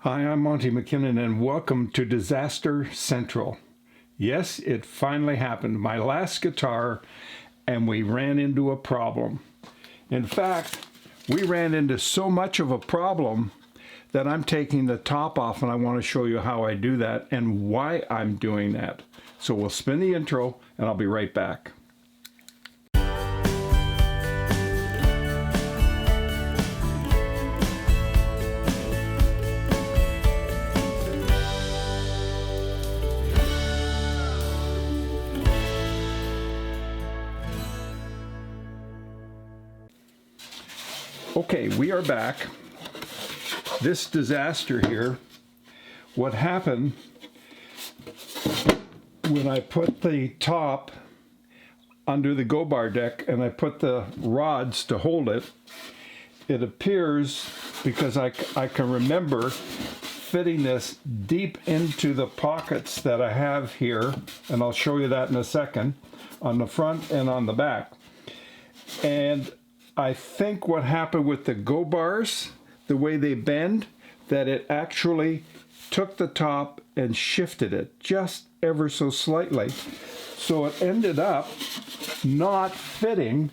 Hi, I'm Monty McKinnon and welcome to Disaster Central. Yes, it finally happened. My last guitar and we ran into a problem. In fact, we ran into so much of a problem that I'm taking the top off and I want to show you how I do that and why I'm doing that. So we'll spin the intro and I'll be right back. Okay, we are back. This disaster here, what happened when I put the top under the go bar deck and I put the rods to hold it, it appears, because I can remember fitting this deep into the pockets that I have here, and I'll show you that in a second, on the front and on the back. And I think what happened with the go bars, the way they bend, that it actually took the top and shifted it just ever so slightly. So it ended up not fitting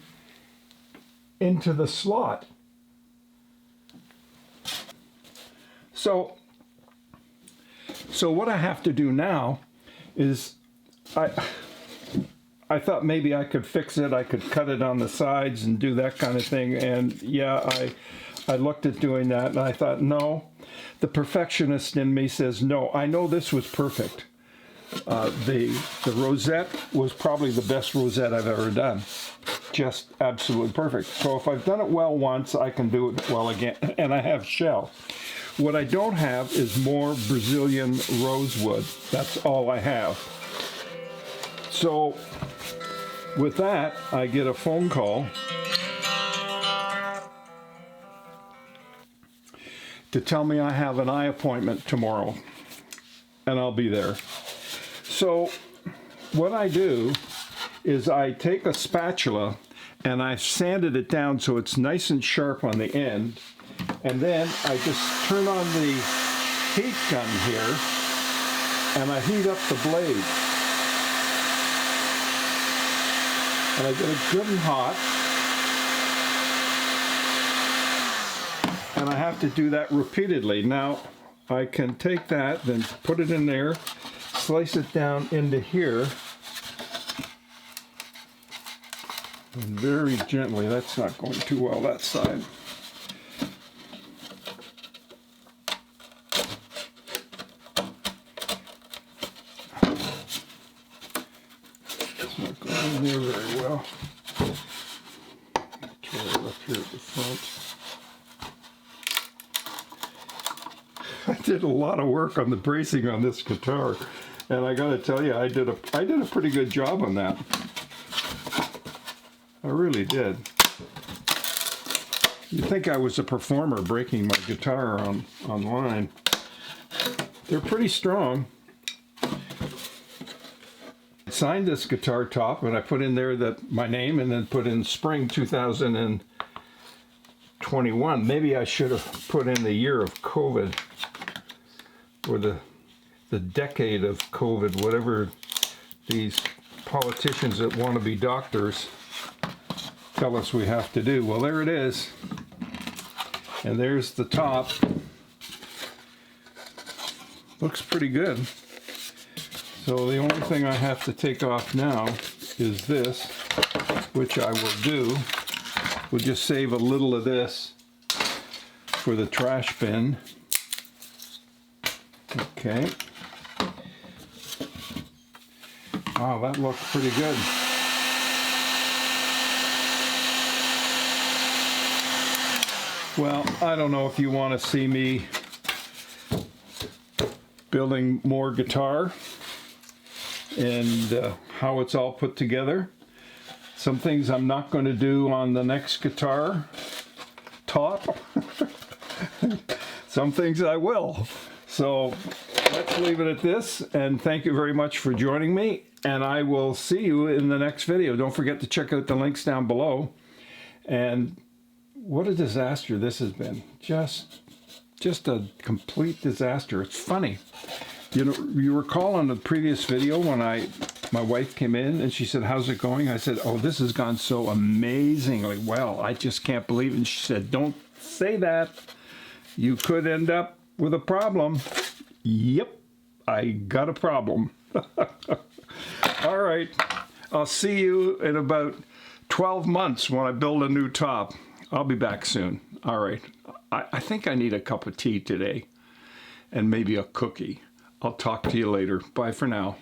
into the slot. So what I have to do now is I thought maybe I could fix it. I could cut it on the sides and do that kind of thing. And yeah, I looked at doing that and I thought, no, the perfectionist in me says, no, I know this was perfect. The rosette was probably the best rosette I've ever done. Just absolutely perfect. So if I've done it well once, I can do it well again. And I have shell. What I don't have is more Brazilian rosewood. That's all I have. So with that, I get a phone call to tell me I have an eye appointment tomorrow, and I'll be there. So what I do is I take a spatula and I've sanded it down so it's nice and sharp on the end, and then I just turn on the heat gun here and I heat up the blade. And I get it good and hot, and I have to do that repeatedly. Now I can take that, then put it in there, slice it down into here, and very gently. That's not going too well, that side. Not going in there very well. Try it up here at the front. I did a lot of work on the bracing on this guitar, and I got to tell you, I did a pretty good job on that. I really did. You'd think I was a performer breaking my guitar online. They're pretty strong. Signed this guitar top and I put in there my name and then put in spring 2021. Maybe I should have put in the year of COVID, or the decade of COVID, whatever these politicians that want to be doctors tell us we have to do. Well, there it is. And there's the top. Looks pretty good. So the only thing I have to take off now is this, which I will do. We'll just save a little of this for the trash bin. Okay. Wow, that looks pretty good. Well, I don't know if you want to see me building more guitar and how it's all put together. Some things I'm not going to do on the next guitar top. Some things I will. So let's leave it at this, and thank you very much for joining me, and I will see you in the next video. Don't forget to check out the links down below. And what a disaster this has been. Just just a complete disaster. It's funny. You know, you recall on the previous video when my wife came in and she said, "How's it going?" I said, "Oh, this has gone so amazingly well. I just can't believe it." And she said, "Don't say that. You could end up with a problem." Yep, I got a problem. All right, I'll see you in about 12 months when I build a new top. I'll be back soon. All right, I think I need a cup of tea today and maybe a cookie. I'll talk to you later. Bye for now.